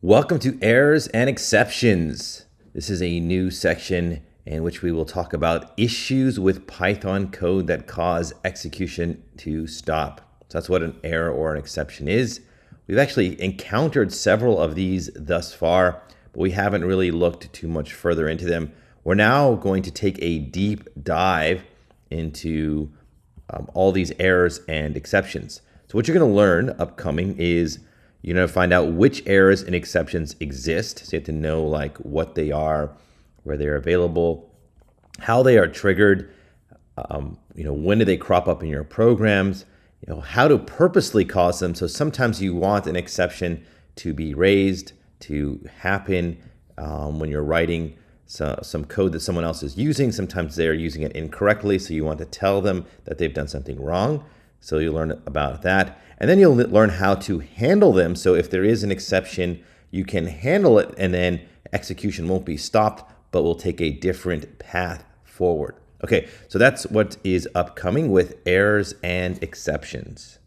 Welcome to Errors and Exceptions. This is a new section in which we will talk about issues with Python code that cause execution to stop. So that's what an error or an exception is. We've actually encountered several of these thus far, but we haven't really looked too much further into them. We're now going to take a deep dive into all these errors and exceptions. So what you're going to learn upcoming is you're going to find out which errors and exceptions exist. So you have to know like what they are, where they're available, how they are triggered, when do they crop up in your programs, how to purposely cause them. So sometimes you want an exception to be raised, to happen when you're writing some code that someone else is using. Sometimes they're using it incorrectly, so you want to tell them that they've done something wrong. So you'll learn about that. And then you'll learn how to handle them. So if there is an exception, you can handle it, and then execution won't be stopped, but will take a different path forward. Okay, so that's what is upcoming with errors and exceptions.